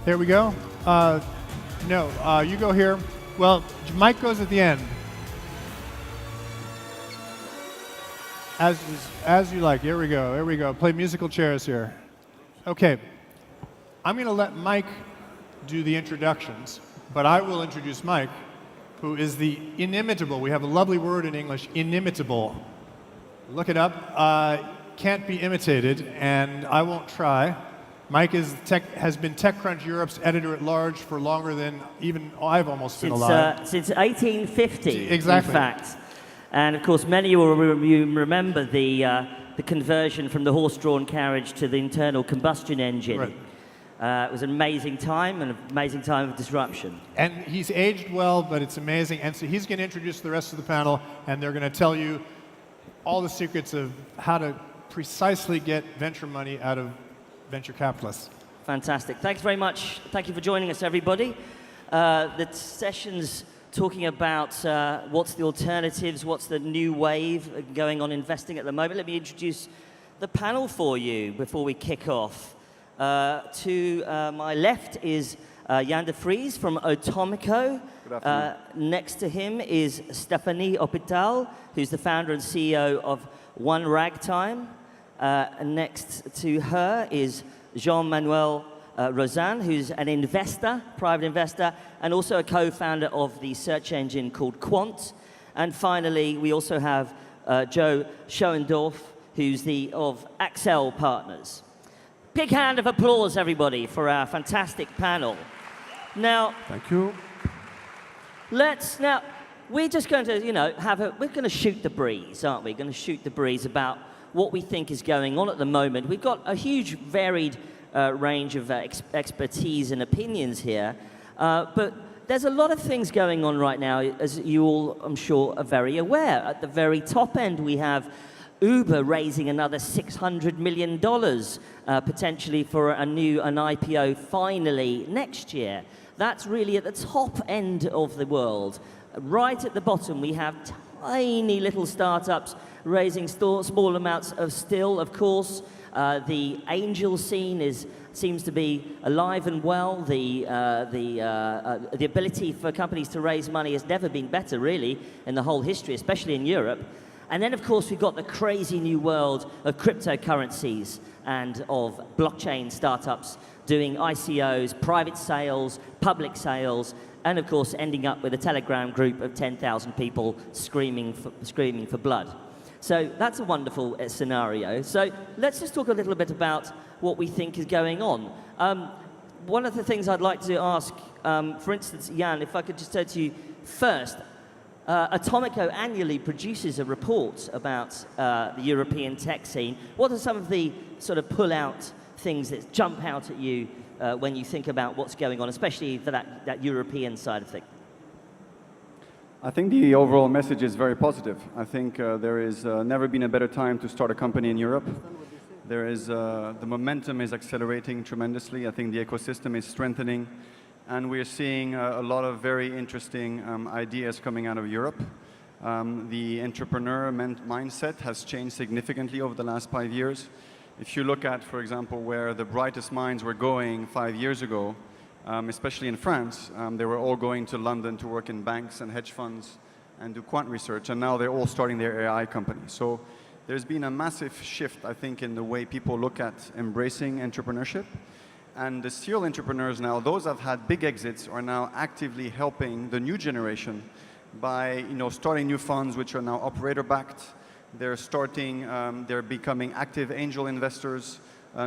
Here we go. No, you go here. Well, Mike goes at the end. As you like. Here we go. Here we go. Play musical chairs here. Okay. I'm going to let Mike do the introductions, but I will introduce Mike, who is the inimitable. We have a lovely word in English, inimitable. Look it up. Can't be imitated, and I won't try. Mike has been TechCrunch Europe's editor-at-large for longer than even I've almost been alive. Since 1850, exactly. In fact. And of course, many of you remember the conversion from the horse-drawn carriage to the internal combustion engine. Right. It was an amazing time, and an amazing time of disruption. And he's aged well, but it's amazing. And so he's going to introduce the rest of the panel, and they're going to tell you all the secrets of how to precisely get venture money out of venture capitalists. Fantastic. Thanks very much. Thank you for joining us, everybody. The session's talking about what's the alternatives, what's the new wave going on investing at the moment. Let me introduce the panel for you before we kick off. To my left is Yann de Vries from ATOMICO. Good afternoon. Next to him is Stéphanie Hôpital, who's the founder and CEO of ONERAGTIME. Next to her is Jean-Manuel Rozen, who's an investor, private investor, and also a co-founder of the search engine called QUANT. And finally, we also have Joe Schoendorf, who's of Accel Partners. Big hand of applause, everybody, for our fantastic panel. Now, thank you. We're just going to, we're going to shoot the breeze, aren't we? Going to shoot the breeze about what we think is going on at the moment. We've got a huge, varied range of expertise and opinions here, but there's a lot of things going on right now, as you all, I'm sure, are very aware. At the very top end, we have Uber raising another $600 million, potentially for an IPO finally next year. That's really at the top end of the world. Right at the bottom, we have tiny little startups raising small amounts of still, of course. The angel scene seems to be alive and well. The ability for companies to raise money has never been better, really, in the whole history, especially in Europe. And then, of course, we've got the crazy new world of cryptocurrencies and of blockchain startups doing ICOs, private sales, public sales, and, of course, ending up with a Telegram group of 10,000 people screaming for blood. So that's a wonderful scenario. So let's just talk a little bit about what we think is going on. One of the things I'd like to ask, for instance, Yann, if I could just turn to you first. ATOMICO annually produces a report about the European tech scene. What are some of the sort of pull-out things that jump out at you when you think about what's going on, especially for that European side of things? I think the overall message is very positive. I think there has never been a better time to start a company in Europe. There is, the momentum is accelerating tremendously. I think the ecosystem is strengthening. And we're seeing a lot of very interesting ideas coming out of Europe. The entrepreneur mindset has changed significantly over the last 5 years. If you look at, for example, where the brightest minds were going 5 years ago, especially in France, they were all going to London to work in banks and hedge funds and do quant research, and now they're all starting their AI companies. So there's been a massive shift, I think, in the way people look at embracing entrepreneurship. And the serial entrepreneurs now, those that have had big exits, are now actively helping the new generation by starting new funds which are now operator-backed. They're becoming active angel investors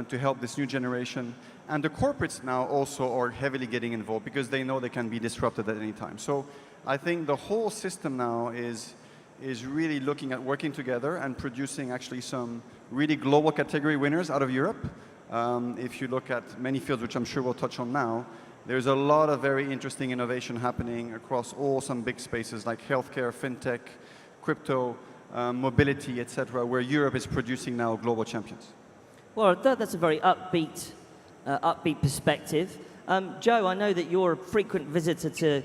to help this new generation. And the corporates now also are heavily getting involved because they know they can be disrupted at any time. So I think the whole system now is really looking at working together and producing actually some really global category winners out of Europe. If you look at many fields, which I'm sure we'll touch on now, there's a lot of very interesting innovation happening across some big spaces like healthcare, fintech, crypto, mobility, etc., where Europe is producing now global champions. Well, that's a very upbeat perspective. Joe, I know that you're a frequent visitor to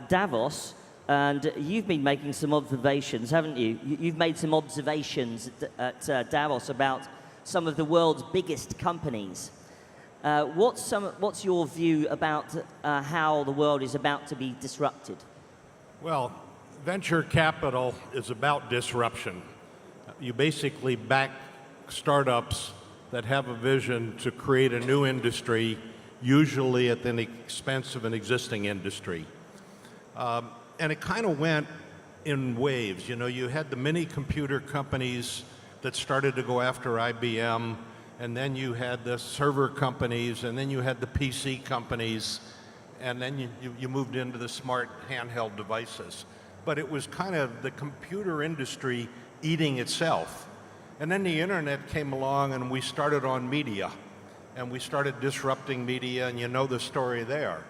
Davos, and you've been making some observations, haven't you? You've made some observations at Davos about some of the world's biggest companies. What's your view about how the world is about to be disrupted? Well, venture capital is about disruption. You basically back startups that have a vision to create a new industry, usually at the expense of an existing industry. And it kind of went in waves. You know, you had the mini computer companies that started to go after IBM, and then you had the server companies, and then you had the PC companies, and then you moved into the smart handheld devices. But it was kind of the computer industry eating itself. And then the internet came along and we started on media. And we started disrupting media, and you know the story there.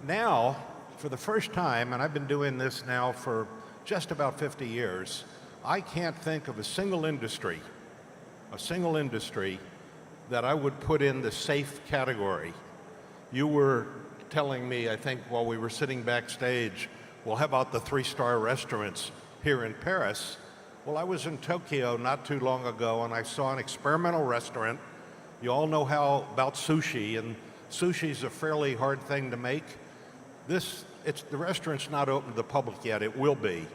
Now, for the first time, and I've been doing this now for just about 50 years, I can't think of a single industry that I would put in the safe category. You were telling me, I think, while we were sitting backstage, well, how about the 3-star restaurants here in Paris? Well, I was in Tokyo not too long ago, and I saw an experimental restaurant. You all know how about sushi, and sushi's a fairly hard thing to make. The restaurant's not open to the public yet. It will be.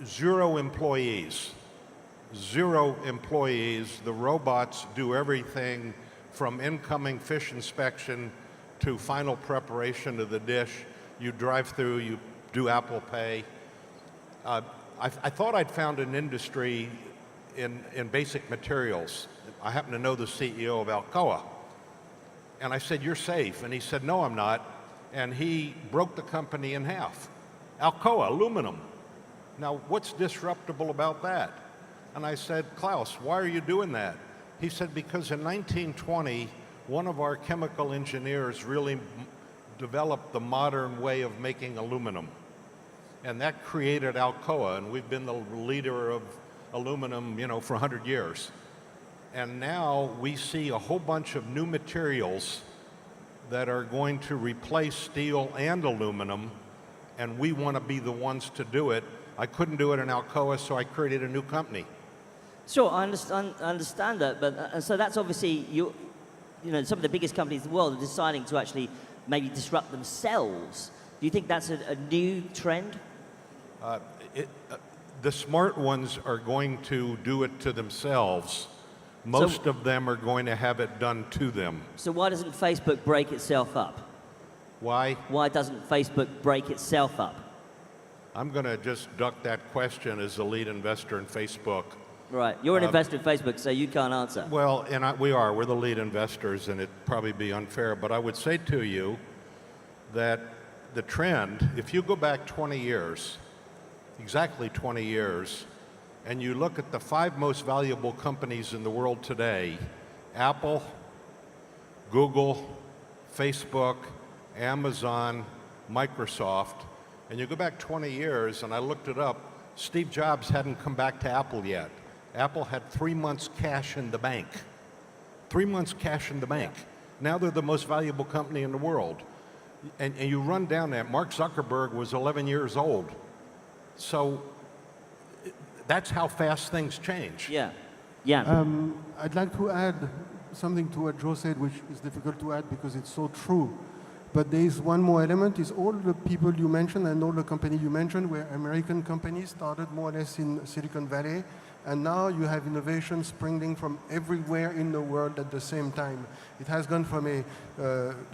0 employees. 0 employees. The robots do everything from incoming fish inspection to final preparation of the dish. You drive through, you do Apple Pay. I thought I'd found an industry in basic materials. I happen to know the CEO of Alcoa. And I said, you're safe. And he said, no, I'm not. And he broke the company in half. Alcoa, aluminum. Now, what's disruptible about that? And I said, Klaus, why are you doing that? He said, because in 1920, one of our chemical engineers really developed the modern way of making aluminum. And that created Alcoa, and we've been the leader of aluminum, you know, for 100 years. And now we see a whole bunch of new materials that are going to replace steel and aluminum, and we want to be the ones to do it. I couldn't do it in Alcoa, so I created a new company. Sure, I understand that, but so that's obviously you know, some of the biggest companies in the world are deciding to actually maybe disrupt themselves. Do you think that's a new trend? The smart ones are going to do it to themselves. Most of them are going to have it done to them. So why doesn't Facebook break itself up? Why? Why doesn't Facebook break itself up? I'm going to just duck that question as the lead investor in Facebook. Right. You're an investor in Facebook, so you can't answer. Well, and we're the lead investors, and it'd probably be unfair, but I would say to you that the trend, if you go back 20 years, exactly 20 years, and you look at the 5 most valuable companies in the world today, Apple, Google, Facebook, Amazon, Microsoft, and you go back 20 years, and I looked it up, Steve Jobs hadn't come back to Apple yet. Apple had 3 months cash in the bank. 3 months cash in the bank. Now they're the most valuable company in the world. And you run down that, Mark Zuckerberg was 11 years old. So that's how fast things change. Yeah. Yeah. I'd like to add something to what Joe said, which is difficult to add because it's so true. But there is one more element, is all the people you mentioned and all the companies you mentioned were American companies, started more or less in Silicon Valley. And now you have innovation springing from everywhere in the world at the same time. It has gone from a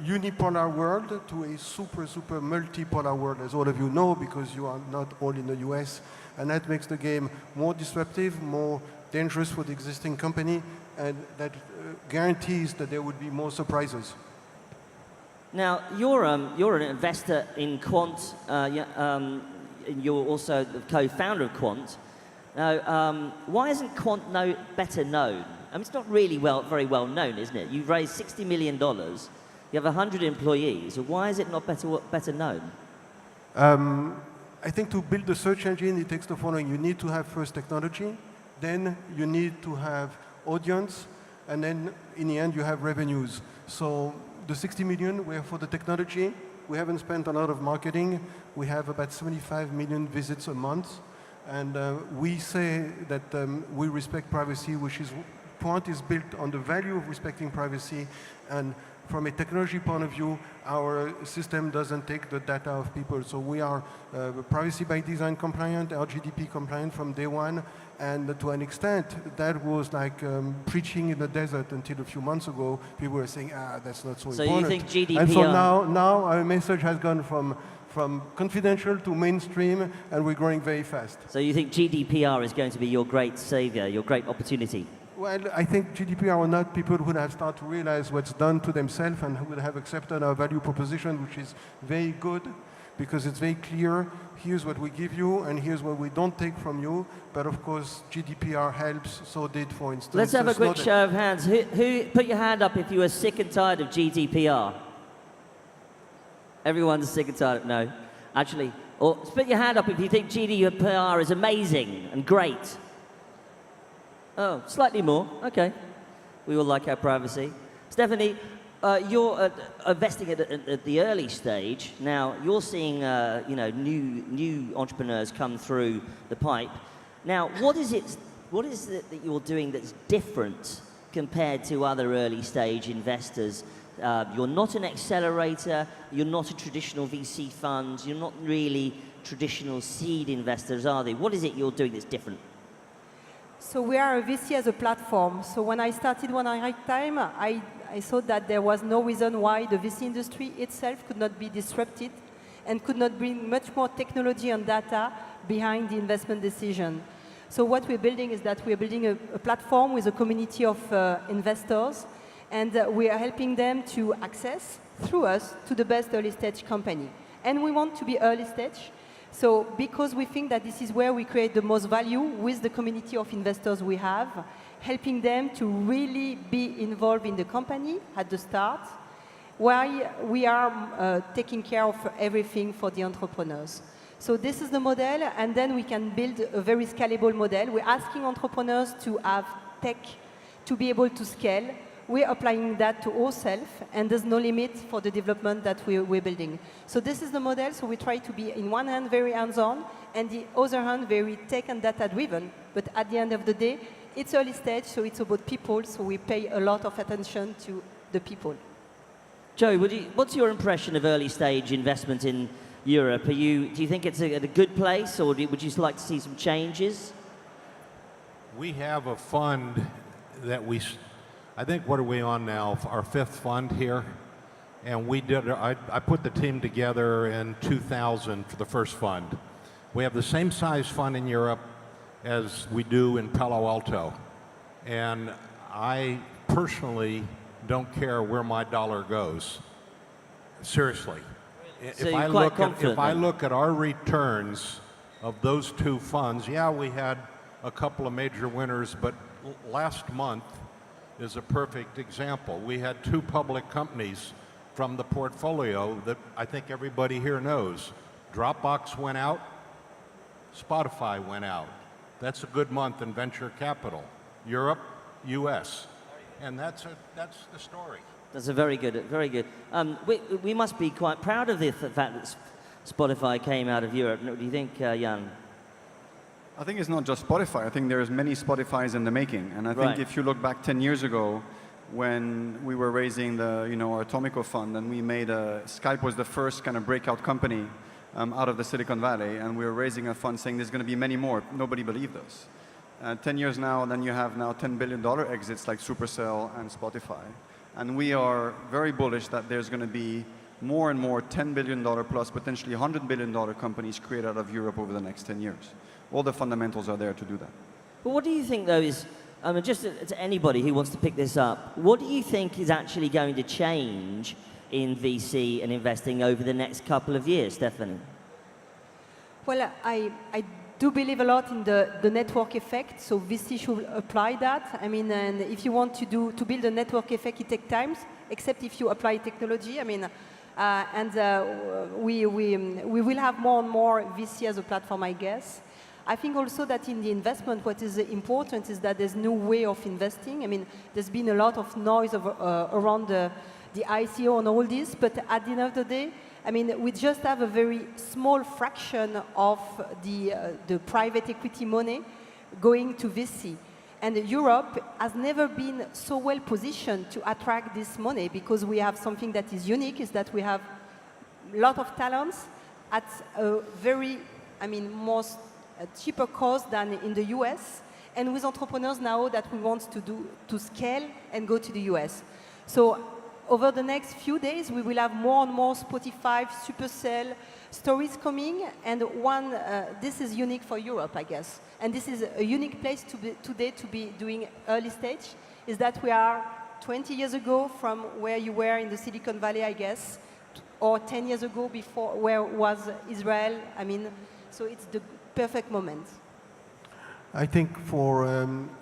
unipolar world to a super multipolar world, as all of you know, because you are not all in the US. And that makes the game more disruptive, more dangerous for the existing company, and that guarantees that there would be more surprises. Now, you're an investor in Quant. You're also the co-founder of Quant. Now, why isn't Quant better known? I mean, it's not really very well known, isn't it? You've raised $60 million. You have 100 employees. So why is it not better known? I think to build a search engine, it takes the following. You need to have first technology, then you need to have audience, and then in the end you have revenues. So the 60 million were for the technology. We haven't spent a lot of marketing. We have about 75 million visits a month. And we say that we respect privacy, which is QUANT is built on the value of respecting privacy, and from a technology point of view, our system doesn't take the data of people. So we are privacy by design compliant, our GDP compliant from day one, and to an extent, that was like preaching in the desert until a few months ago. People were saying, that's not so important. So you think GDPR... And so now our message has gone from confidential to mainstream, and we're growing very fast. So you think GDPR is going to be your great savior, your great opportunity? Well, I think GDPR or not, people would have started to realize what's done to themselves and would have accepted our value proposition, which is very good, because it's very clear, here's what we give you, and here's what we don't take from you. But of course, GDPR helps, so did, for instance. Let's have a quick show of hands. Who put your hand up if you were sick and tired of GDPR? Everyone's sick and tired. No. Actually, or put your hand up if you think GDPR is amazing and great. Oh, slightly more. Okay. We all like our privacy. Stephanie, you're investing at the early stage. Now, you're seeing new entrepreneurs come through the pipe. Now, what is it that you're doing that's different compared to other early stage investors? You're not an accelerator, you're not a traditional VC fund, you're not really traditional seed investors, are they? What is it you're doing that's different? So we are a VC as a platform. So when I started ONERAGTIME, I thought that there was no reason why the VC industry itself could not be disrupted and could not bring much more technology and data behind the investment decision. So what we're building is that we're building a platform with a community of investors, and we are helping them to access, through us, to the best early stage company. And we want to be early stage. So because we think that this is where we create the most value with the community of investors we have, helping them to really be involved in the company at the start, while we are taking care of everything for the entrepreneurs. So this is the model, and then we can build a very scalable model. We're asking entrepreneurs to have tech to be able to scale. We're applying that to ourselves, and there's no limit for the development that we're building. So this is the model. So we try to be, in one hand, very hands-on, and the other hand, very tech and data-driven. But at the end of the day, it's early stage, so it's about people, so we pay a lot of attention to the people. Joe, what's your impression of early stage investment in Europe? Do you think it's at a good place, or would you like to see some changes? We have a fund that I think, what are we on now? Our fifth fund here. And I put the team together in 2000 for the first fund. We have the same size fund in Europe as we do in Palo Alto. And I personally don't care where my dollar goes. Seriously. So if I look at our returns of those two funds, yeah, we had a couple of major winners, but last month is a perfect example. We had two public companies from the portfolio that I think everybody here knows. Dropbox went out, Spotify went out. That's a good month in venture capital. Europe, US. And that's the story. That's a very good, very good. We must be quite proud of the fact that Spotify came out of Europe. Do you think, Yann? I think it's not just Spotify. I think there's many Spotifys in the making. And I think if you look back 10 years ago, when we were raising the, our ATOMICO fund, and we made Skype was the first kind of breakout company out of the Silicon Valley, and we were raising a fund saying there's going to be many more. Nobody believed us. 10 years now, and then you have now $10 billion exits like Supercell and Spotify. And we are very bullish that there's going to be more and more $10 billion plus, potentially $100 billion companies created out of Europe over the next 10 years. All the fundamentals are there to do that. But what do you think, though, is, just to anybody who wants to pick this up, what do you think is actually going to change in VC and investing over the next couple of years, Stephanie? Well, I do believe a lot in the network effect, so VC should apply that. I mean, and if you want to build a network effect, it takes time, except if you apply technology. I mean, we will have more and more VC as a platform, I guess. I think also that in the investment, what is important is that there's no way of investing. I mean, there's been a lot of noise around the ICO and all this, but at the end of the day, I mean, we just have a very small fraction of the private equity money going to VC. And Europe has never been so well positioned to attract this money because we have something that is unique, is that we have a lot of talents at a very, most cheaper cost than in the US, and with entrepreneurs now that we want to scale and go to the US. So over the next few days, we will have more and more Spotify, Supercell stories coming, and this is unique for Europe, I guess. And this is a unique place today to be doing early stage, is that we are 20 years ago from where you were in the Silicon Valley, I guess, or 10 years ago before where was Israel. So it's the perfect moment. I think for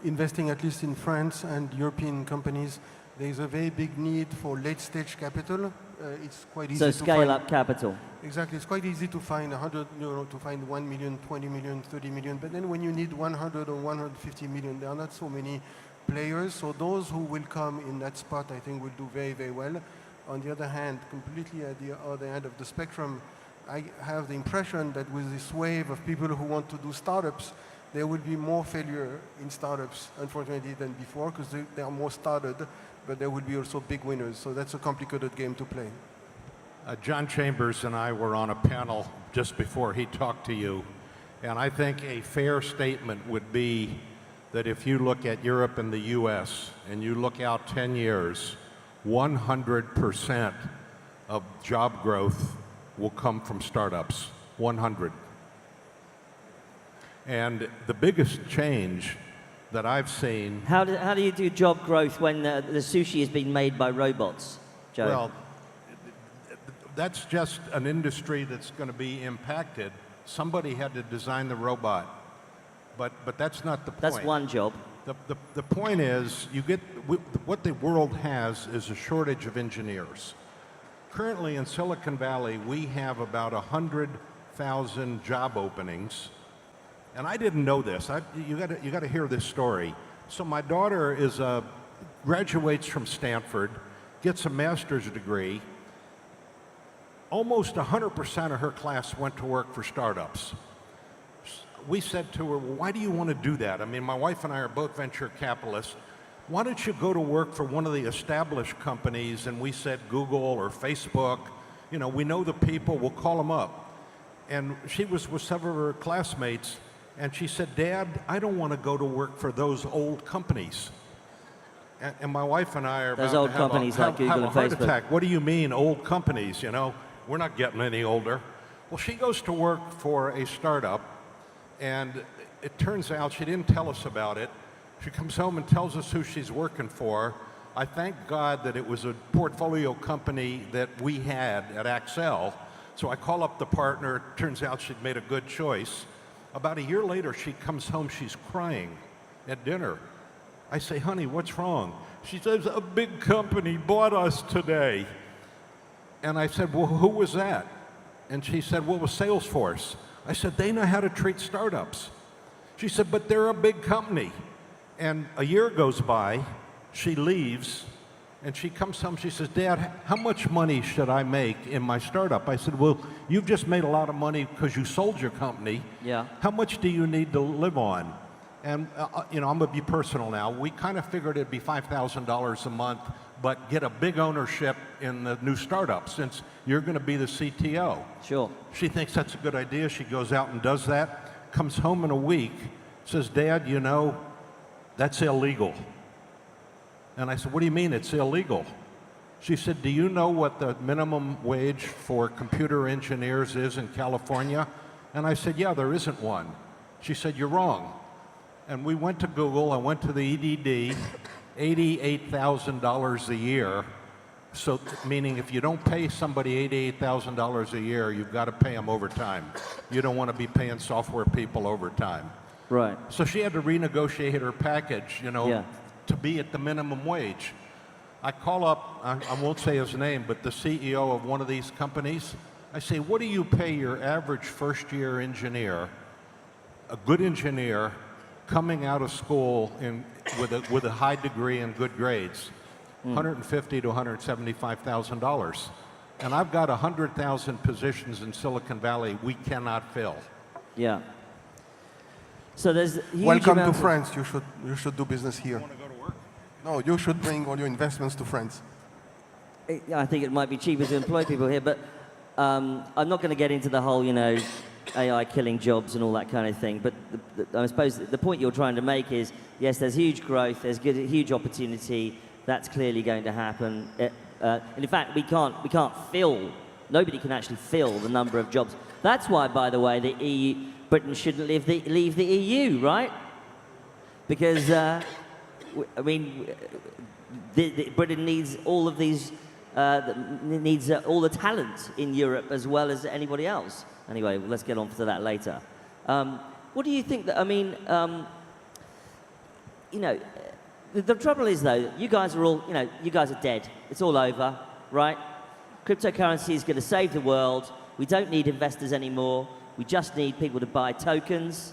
investing, at least in France and European companies, there is a very big need for late-stage capital. It's quite easy to scale-up capital. Exactly. It's quite easy to find 100, to find 1 million, 20 million, 30 million. But then when you need 100 or 150 million, there are not so many players. So those who will come in that spot, I think, will do very, very well. On the other hand, completely at the other end of the spectrum, I have the impression that with this wave of people who want to do startups, there will be more failure in startups, unfortunately, than before, because they are more started, but there will be also big winners. So that's a complicated game to play. John Chambers and I were on a panel just before he talked to you, and I think a fair statement would be that if you look at Europe and the US, and you look out 10 years, 100% of job growth will come from startups, 100. And the biggest change that I've seen... How do you do job growth when the sushi is being made by robots, Joe? Well, that's just an industry that's going to be impacted. Somebody had to design the robot, but that's not the point. That's one job. The point is, what the world has is a shortage of engineers. Currently in Silicon Valley, we have about 100,000 job openings. And I didn't know this. You got to hear this story. So my daughter graduates from Stanford, gets a master's degree. Almost 100% of her class went to work for startups. We said to her, well, why do you want to do that? My wife and I are both venture capitalists. Why don't you go to work for one of the established companies? And we said Google or Facebook. We know the people, we'll call them up. And she was with several of her classmates, and she said, Dad, I don't want to go to work for those old companies. And my wife and I are those about old to have companies a, like Google have a and heart Facebook. attack. What do you mean, old companies? We're not getting any older. Well, she goes to work for a startup, and it turns out she didn't tell us about it. She comes home and tells us who she's working for. I thank God that it was a portfolio company that we had at Accel. So I call up the partner. It turns out she'd made a good choice. About a year later, she comes home. She's crying at dinner. I say, honey, what's wrong? She says, a big company bought us today. And I said, well, who was that? And she said, well, it was Salesforce. I said, they know how to treat startups. She said, but they're a big company. And a year goes by, she leaves, and she comes home, she says, Dad, how much money should I make in my startup? I said, well, you've just made a lot of money because you sold your company. Yeah. How much do you need to live on? And, I'm going to be personal now. We kind of figured it'd be $5,000 a month, but get a big ownership in the new startup since you're going to be the CTO. Sure. She thinks that's a good idea. She goes out and does that, comes home in a week, says, Dad, that's illegal. And I said, what do you mean it's illegal? She said, do you know what the minimum wage for computer engineers is in California? And I said, yeah, there isn't one. She said, you're wrong. And we went to Google, I went to the EDD, $88,000 a year. So, meaning if you don't pay somebody $88,000 a year, you've got to pay them overtime. You don't want to be paying software people overtime. Right. So she had to renegotiate her package, to be at the minimum wage. I call up, I won't say his name, but the CEO of one of these companies. I say, what do you pay your average first-year engineer, a good engineer, coming out of school with a high degree and good grades? $150,000 to $175,000. And I've got 100,000 positions in Silicon Valley we cannot fill. Yeah. So there's huge Welcome to amounts of- France. You should do business here. Want to go to work? No, you should bring all your investments to France. I think it might be cheaper to employ people here, but I'm not going to get into the whole, you know, AI killing jobs and all that kind of thing. But I suppose the point you're trying to make is, yes, there's huge growth, there's huge opportunity. That's clearly going to happen. And in fact, we can't fill. Nobody can actually fill the number of jobs. That's why, by the way, the EU, Britain shouldn't leave the EU, right? Because I mean, Britain needs all of these. Needs all the talent in Europe as well as anybody else. Anyway, let's get on to that later. What do you think that, I mean, you know, the trouble is though, you guys are all, you know, you guys are dead. It's all over, right? Cryptocurrency is going to save the world. We don't need investors anymore. We just need people to buy tokens.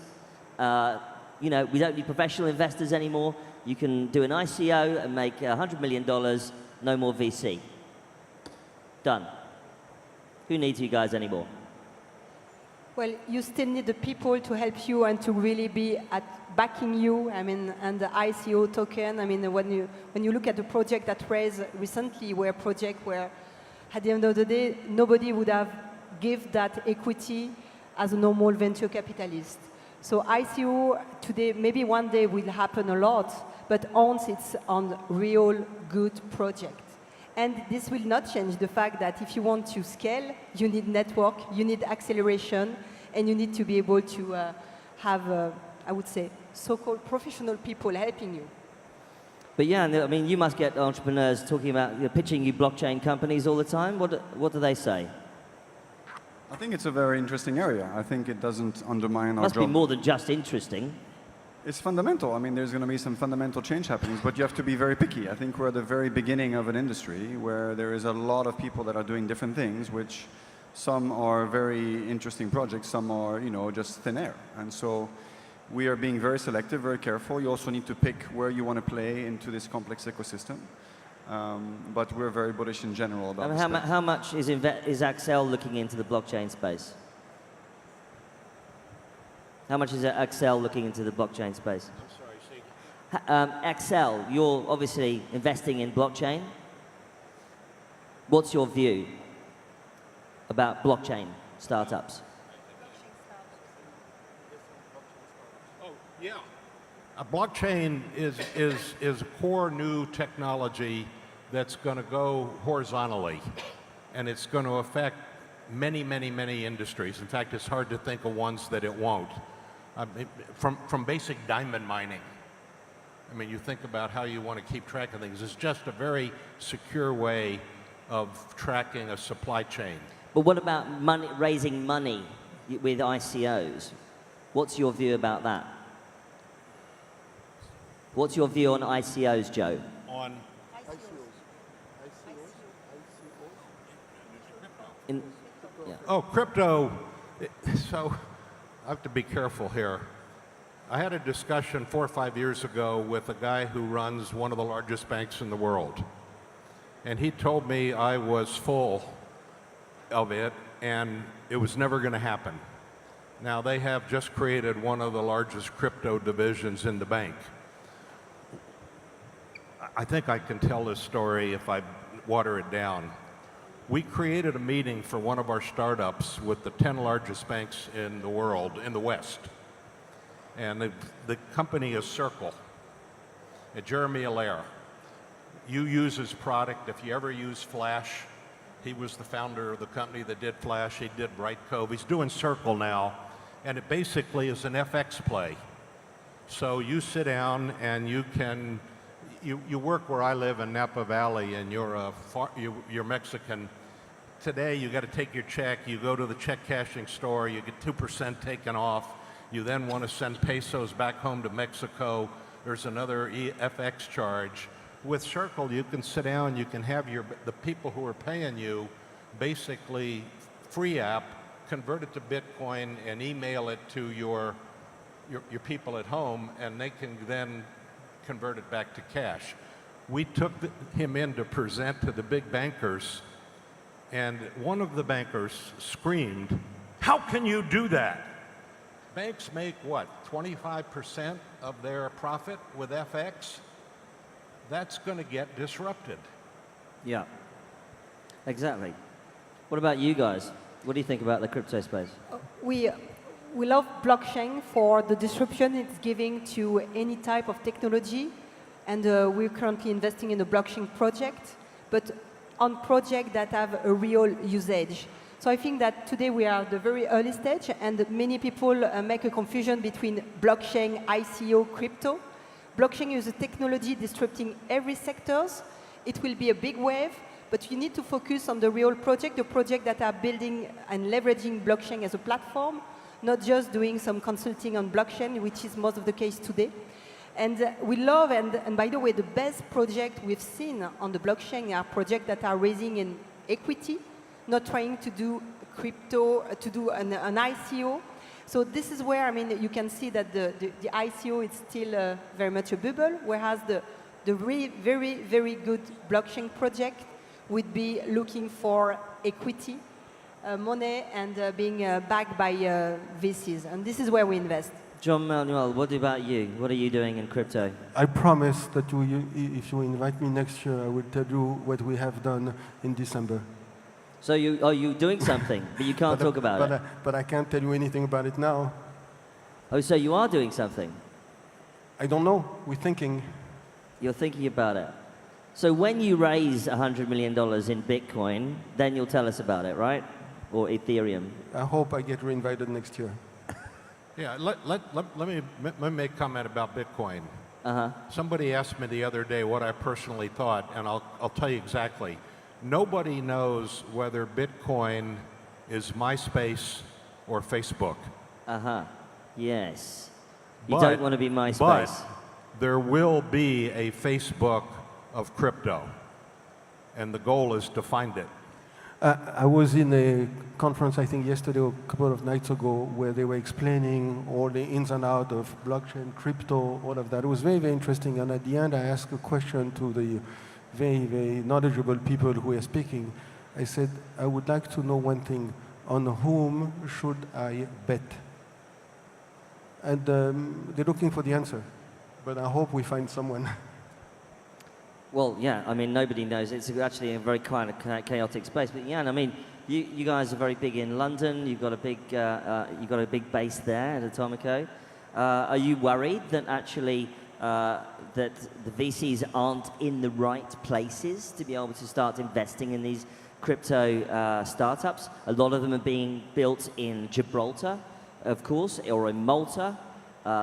You know, we don't need professional investors anymore. You can do an ICO and make $100 million, no more VC. Done. Who needs you guys anymore? Well, you still need the people to help you and to really be backing you. I mean, and the ICO token. I mean, when you look at the project that Vries recently, were a project where, at the end of the day, nobody would have give that equity as a normal venture capitalist. So ICO today, maybe one day will happen a lot, but once it's on real good project. And this will not change the fact that if you want to scale, you need network, you need acceleration, and you need to be able to have, I would say, so-called professional people helping you. But yeah, I mean, you must get entrepreneurs talking about, you know, pitching you blockchain companies all the time. What do they say? I think it's a very interesting area. I think it doesn't undermine our Must job. be more than just interesting. It's fundamental. I mean, there's going to be some fundamental change happening, but you have to be very picky. I think we're at the very beginning of an industry where there is a lot of people that are doing different things, which some are very interesting projects, some are, you know, just thin air. And so we are being very selective, very careful. You also need to pick where you want to play into this complex ecosystem. But we're very bullish in general about this. How much is Accel looking into the blockchain space? How much is Accel looking into the blockchain space? I'm sorry, see. Accel, you're obviously investing in blockchain. What's your view about blockchain startups? Oh, yeah. A blockchain is a core new technology that's going to go horizontally, and it's going to affect many, many, many industries. In fact, it's hard to think of ones that it won't. From basic diamond mining. I mean, you think about how you want to keep track of things. It's just a very secure way of tracking a supply chain. But what about money, raising money with ICOs? What's your view about that? What's your view on ICOs, Joe? On Yeah. Oh, crypto. So I have to be careful here. I had a discussion 4 or 5 years ago with a guy who runs one of the largest banks in the world. And he told me I was full of it and it was never going to happen. Now they have just created one of the largest crypto divisions in the bank. I think I can tell this story if I water it down. We created a meeting for one of our startups with the 10 largest banks in the world, in the West. And the company is Circle. Jeremy Allaire. You use his product. If you ever use Flash, he was the founder of the company that did Flash. He did Brightcove. He's doing Circle now. And it basically is an FX play. So you sit down and you can, you work where I live in Napa Valley and you're Mexican. Today, you got to take your check, you go to the check cashing store, you get 2% taken off, you then want to send pesos back home to Mexico, there's another FX charge. With Circle, you can sit down, you can have the people who are paying you basically free app, convert it to Bitcoin and email it to your people at home, and they can then convert it back to cash. We took him in to present to the big bankers, and one of the bankers screamed, "How can you do that?" banks make what, 25% of their profit with FX? That's going to get disrupted. Yeah, exactly. What about you guys? What do you think about the crypto space? We love blockchain for the disruption it's giving to any type of technology, and we're currently investing in a blockchain project, but on projects that have a real usage. So I think that today we are at the very early stage, and many people make a confusion between blockchain, ICO, crypto. Blockchain is a technology disrupting every sectors. It will be a big wave, but you need to focus on the real project, the project that are building and leveraging blockchain as a platform, not just doing some consulting on blockchain, which is most of the case today. And we love, and by the way, the best project we've seen on the blockchain are projects that are raising in equity, not trying to do crypto, to do an ICO. So this is where, I mean, you can see that the ICO is still very much a bubble, whereas the very, very good blockchain project would be looking for equity, money, and being backed by VCs. And this is where we invest. Jean-Manuel, what about you? What are you doing in crypto? I promise that if you invite me next year, I will tell you what we have done in December. So are you doing something, but you can't talk about it? But I can't tell you anything about it now. Oh, so you are doing something? I don't know. We're thinking. You're thinking about it. So when you raise $100 million in Bitcoin, then you'll tell us about it, right? Or Ethereum? I hope I get reinvited next year. Yeah, let me make a comment about Bitcoin. Somebody asked me the other day what I personally thought, and I'll tell you exactly. Nobody knows whether Bitcoin is MySpace or Facebook. Yes. You don't want to be MySpace. But there will be a Facebook of crypto, and the goal is to find it. I was in a conference, I think yesterday or a couple of nights ago, where they were explaining all the ins and outs of blockchain, crypto, all of that. It was very, very interesting. And at the end, I asked a question to the very, very knowledgeable people who were speaking. I said, I would like to know one thing. On whom should I bet? And they're looking for the answer. But I hope we find someone. Well, yeah, I mean, nobody knows. It's actually a very kind of chaotic space. But Yann, I mean, you guys are very big in London. You've got a big base there at ATOMICO. Are you worried that actually that the VCs aren't in the right places to be able to start investing in these crypto startups? A lot of them are being built in Gibraltar, of course, or in Malta,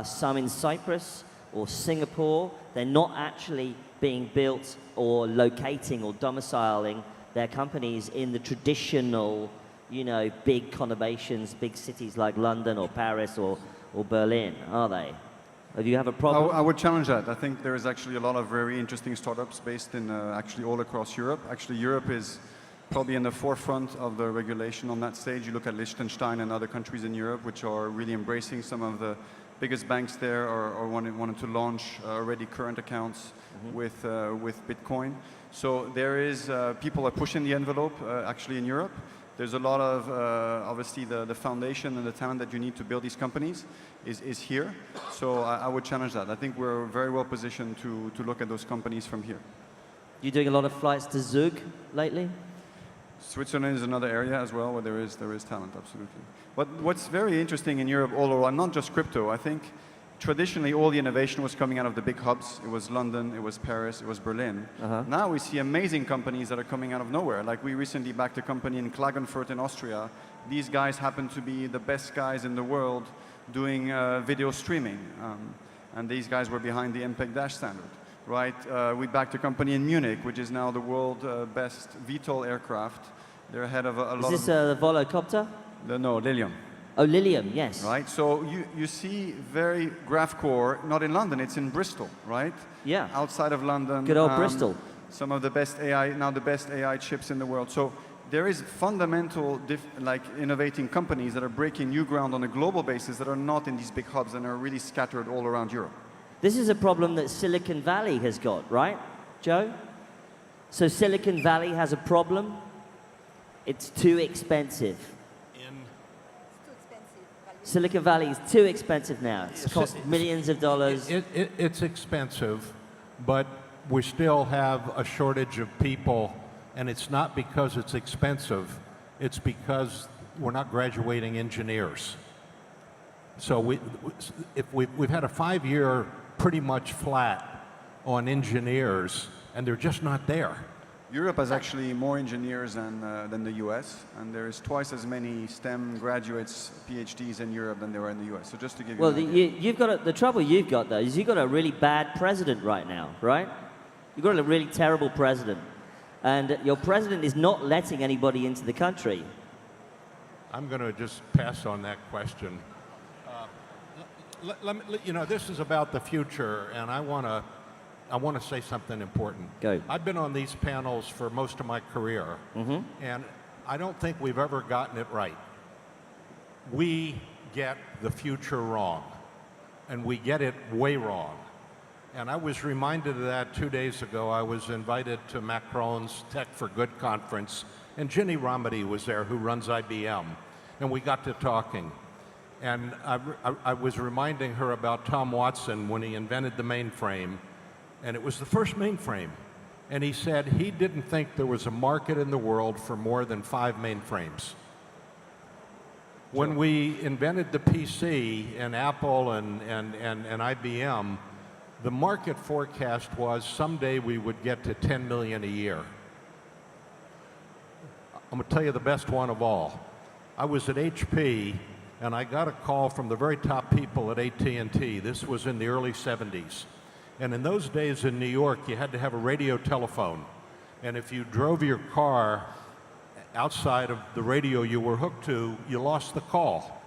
some in Cyprus or Singapore. They're not actually being built or locating or domiciling their companies in the traditional, you know, big conurbations, big cities like London or Paris or Berlin, are they? Do you have a problem? I would challenge that. I think there is actually a lot of very interesting startups based in actually all across Europe. Actually, Europe is probably in the forefront of the regulation on that stage. You look at Liechtenstein and other countries in Europe which are really embracing some of the biggest banks there or wanted to launch already current accounts with Bitcoin. So there is, people are pushing the envelope actually in Europe. There's a lot of, obviously the foundation and the talent that you need to build these companies is here. So I would challenge that. I think we're very well positioned to look at those companies from here. You doing a lot of flights to Zug lately? Switzerland is another area as well where there is talent, absolutely. But what's very interesting in Europe all around, not just crypto, I think traditionally all the innovation was coming out of the big hubs. It was London, it was Paris, it was Berlin. Now we see amazing companies that are coming out of nowhere. Like we recently backed a company in Klagenfurt in Austria. These guys happen to be the best guys in the world doing video streaming. And these guys were behind the MPEG-Dash standard. Right, we backed a company in Munich, which is now the world best VTOL aircraft. They're ahead of a lot of... Is this the Volocopter? No, Lilium. Oh, Lilium, yes. Right, so you see very GraphCore, not in London, it's in Bristol, right? Yeah. Outside of London. Good old Bristol. Some of the best AI, now the best AI chips in the world. So there is fundamental, innovating companies that are breaking new ground on a global basis that are not in these big hubs and are really scattered all around Europe. This is a problem that Silicon Valley has got, right, Joe? So Silicon Valley has a problem. It's too expensive. Silicon Valley is too expensive now. It's cost millions of dollars. It's expensive, but we still have a shortage of people, and it's not because it's expensive, it's because we're not graduating engineers. So we've had a 5-year pretty much flat on engineers, and they're just not there. Europe has actually more engineers than the US, and there's twice as many STEM graduates, PhDs in Europe than there are in the US. So just to give you Well, an idea. you've got the trouble you've got, though, is you've got a really bad president right now, right? You've got a really terrible president. And your president is not letting anybody into the country. I'm going to just pass on that question. You know, this is about the future, and I want to say something important. Go. I've been on these panels for most of my career, and I don't think we've ever gotten it right. We get the future wrong, and we get it way wrong. And I was reminded of that 2 days ago. I was invited to Macron's Tech for Good conference, and Ginny Rometty was there, who runs IBM, and we got to talking. And I was reminding her about Tom Watson when he invented the mainframe, and it was the first mainframe. And he said he didn't think there was a market in the world for more than 5 mainframes. When we invented the PC and Apple and IBM, the market forecast was someday we would get to 10 million a year. I'm going to tell you the best one of all. I was at HP, and I got a call from the very top people at AT&T. This was in the early 70s. And in those days in New York, you had to have a radio telephone. And if you drove your car outside of the radio you were hooked to, you lost the call.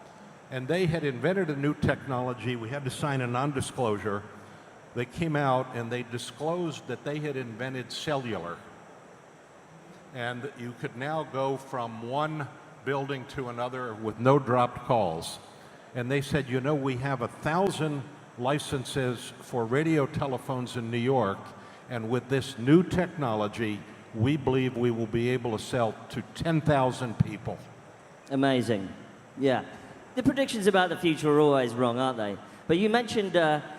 And they had invented a new technology. We had to sign a non-disclosure. They came out and they disclosed that they had invented cellular. And you could now go from one building to another with no dropped calls. And they said, you know, we have 1,000 licenses for radio telephones in New York, and with this new technology, we believe we will be able to sell to 10,000 people. Amazing. Yeah. The predictions about the future are always wrong, aren't they? But you mentioned,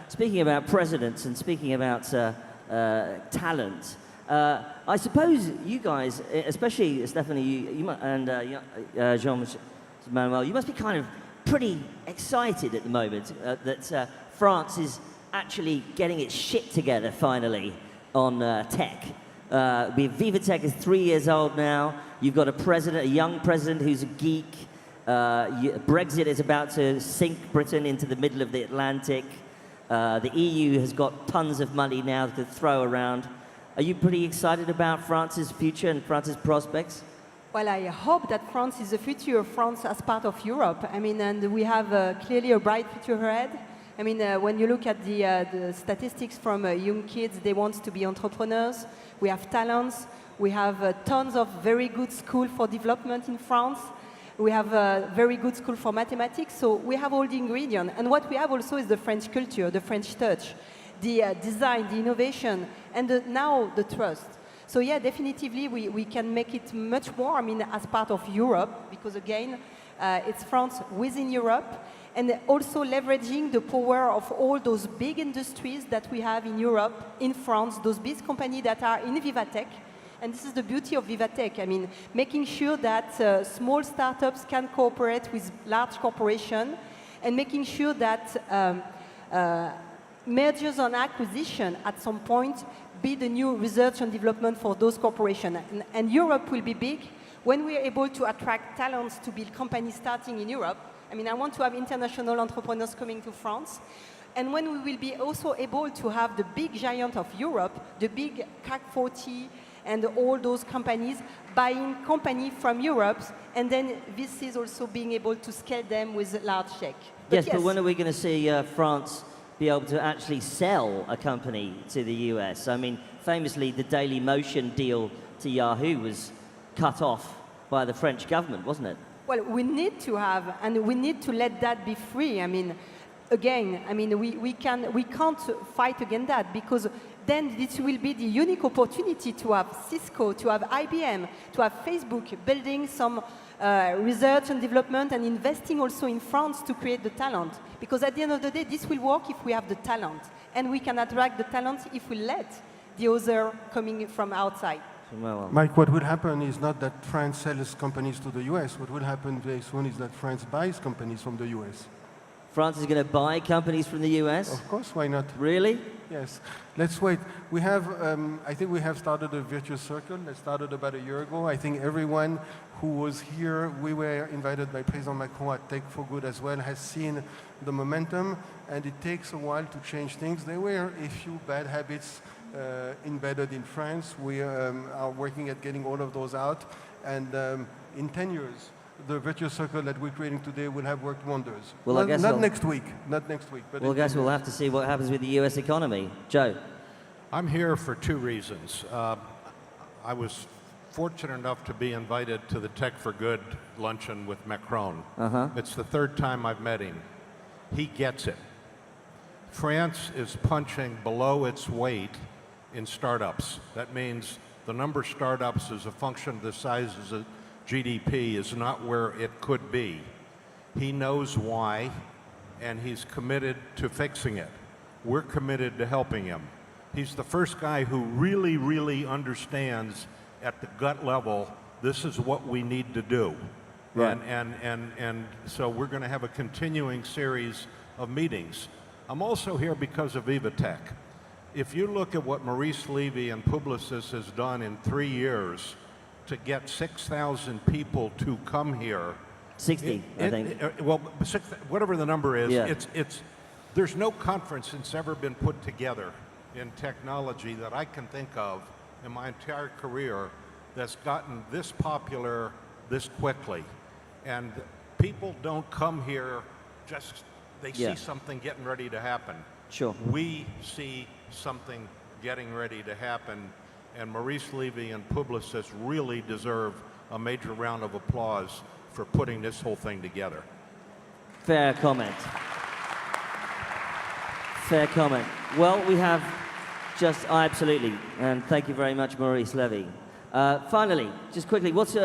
speaking about presidents and speaking about talent, I suppose you guys, especially Stephanie and Jean-Manuel, you must be kind of pretty excited at the moment that France is actually getting its shit together finally on tech. VivaTech is 3 years old now. You've got a young president who's a geek. Brexit is about to sink Britain into the middle of the Atlantic. The EU has got tons of money now to throw around. Are you pretty excited about France's future and France's prospects? Well, I hope that France is the future of France as part of Europe. I mean, and we have clearly a bright future ahead. I mean, when you look at the statistics from young kids, they want to be entrepreneurs. We have talents. We have tons of very good school for development in France. We have a very good school for mathematics. So we have all the ingredients. And what we have also is the French culture, the French touch, the design, the innovation, and now the trust. So yeah, definitively we can make it much more, I mean, as part of Europe, because again, it's France within Europe, and also leveraging the power of all those big industries that we have in Europe, in France, those big companies that are in VivaTech. And this is the beauty of VivaTech. I mean, making sure that small startups can cooperate with large corporations, and making sure that mergers and acquisition at some point be the new research and development for those corporations. And Europe will be big when we are able to attract talents to build companies starting in Europe. I mean, I want to have international entrepreneurs coming to France. And when we will be also able to have the big giant of Europe, the big CAC 40 and all those companies buying company from Europe, and then this is also being able to scale them with large check. Yes, but when are we going to see France be able to actually sell a company to the US? I mean, famously, the Daily Motion deal to Yahoo was cut off by the French government, wasn't it? Well, we need to have, and we need to let that be free. I mean, again, I mean, we can't fight against that, because then this will be the unique opportunity to have Cisco, to have IBM, to have Facebook building some research and development and investing also in France to create the talent. Because at the end of the day, this will work if we have the talent. And we can attract the talent if we let the other coming from outside. Mike, what will happen is not that France sells companies to the US. What will happen very soon is that France buys companies from the US. France is going to buy companies from the US? Of course, why not? Really? Yes. Let's wait. We have, I think we have started a virtuous circle that started about a year ago. I think everyone who was here, we were invited by President Macron at Tech for Good as well, has seen the momentum, and it takes a while to change things. There were a few bad habits embedded in France. We are working at getting all of those out, and in 10 years, the virtuous circle that we're creating today will have worked wonders. Well, I guess not next week, but well, I guess we'll have to see what happens with the US economy. Joe? I'm here for two reasons. I was fortunate enough to be invited to the Tech for Good luncheon with Macron. It's the third time I've met him. He gets it. France is punching below its weight in startups. That means the number of startups as a function of the size of GDP is not where it could be. He knows why, and he's committed to fixing it. We're committed to helping him. He's the first guy who really, really understands at the gut level, this is what we need to do. Right. And so we're going to have a continuing series of meetings. I'm also here because of VivaTech. If you look at what Maurice Levy and Publicis has done in 3 years to get 6,000 people to come here. 60, I think. Well, whatever the number is, Yeah. there's no conference that's ever been put together in technology that I can think of in my entire career that's gotten this popular this quickly. And people don't come here just, they Yeah. see something getting ready to happen. Sure. We see something getting ready to happen, and Maurice Levy and Publicis really deserve a major round of applause for putting this whole thing together. Fair comment. Fair comment. Well, we have just, absolutely, and thank you very much, Maurice Levy. Finally, just quickly, what's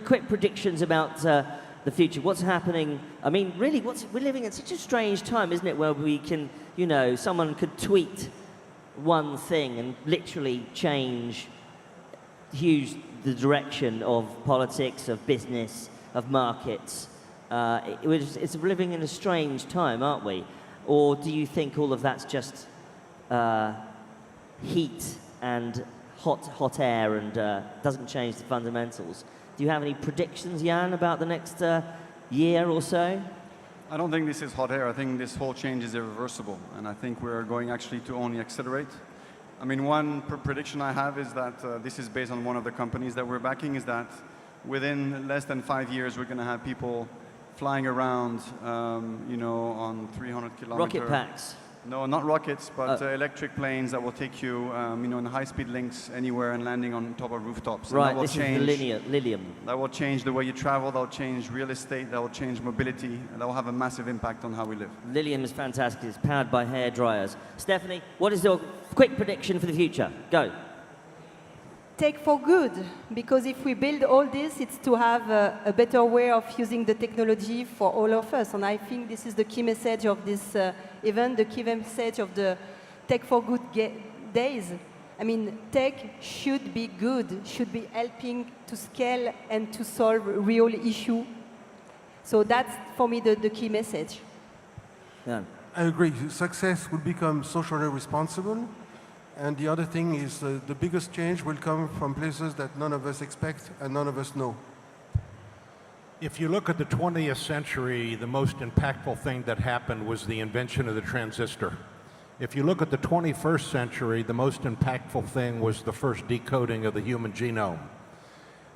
quick predictions about the future? What's happening? I mean, really, we're living in such a strange time, isn't it, where we can, you know, someone could tweet one thing and literally change the direction of politics, of business, of markets. It's living in a strange time, aren't we? Or do you think all of that's just heat and hot air and doesn't change the fundamentals? Do you have any predictions, Yann, about the next year or so? I don't think this is hot air. I think this whole change is irreversible, and I think we're going actually to only accelerate. I mean, one prediction I have is that this is based on one of the companies that we're backing, is that within less than 5 years, we're going to have people flying around, you know, on 300 kilometers. Rocket packs. No, not rockets, but electric planes that will take you, you know, in high-speed links anywhere and landing on top of rooftops. And Right, this is the Lilium. That will change the way you travel, that will change real estate, that will change mobility, and that will have a massive impact on how we live. Lilium is fantastic. It's powered by hair dryers. Stephanie, what is your quick prediction for the future? Go. Tech for good, because if we build all this, it's to have a better way of using the technology for all of us. And I think this is the key message of this event, the key message of the Tech for Good days. I mean, tech should be good, should be helping to scale and to solve real issue. So that's, for me, the key message. Yeah. I agree. Success will become socially responsible. And the other thing is the biggest change will come from places that none of us expect and none of us know. If you look at the 20th century, the most impactful thing that happened was the invention of the transistor. If you look at the 21st century, the most impactful thing was the first decoding of the human genome.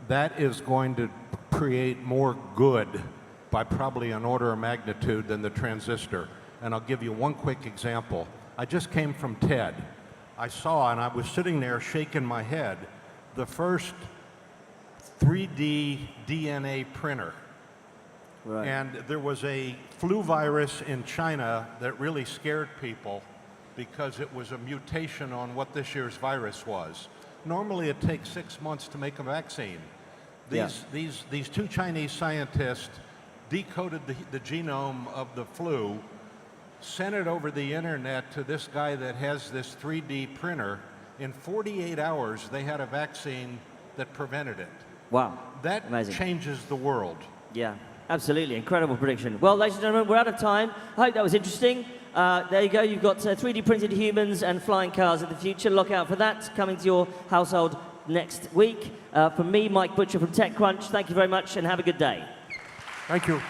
That is going to create more good by probably an order of magnitude than the transistor. And I'll give you one quick example. I just came from TED. I saw, and I was sitting there shaking my head, the first 3D DNA printer. Right. And there was a flu virus in China that really scared people because it was a mutation on what this year's virus was. Normally it takes 6 months to make a vaccine. These two Chinese scientists decoded the genome of the flu, sent it over the internet to this guy that has this 3D printer. In 48 hours, they had a vaccine that prevented it. Wow. That Amazing. changes the world. Yeah, absolutely. Incredible prediction. Well, ladies and gentlemen, we're out of time. I hope that was interesting. There you go. You've got 3D printed humans and flying cars in the future. Look out for that coming to your household next week. From me, Mike Butcher from TechCrunch, thank you very much and have a good day. Thank you.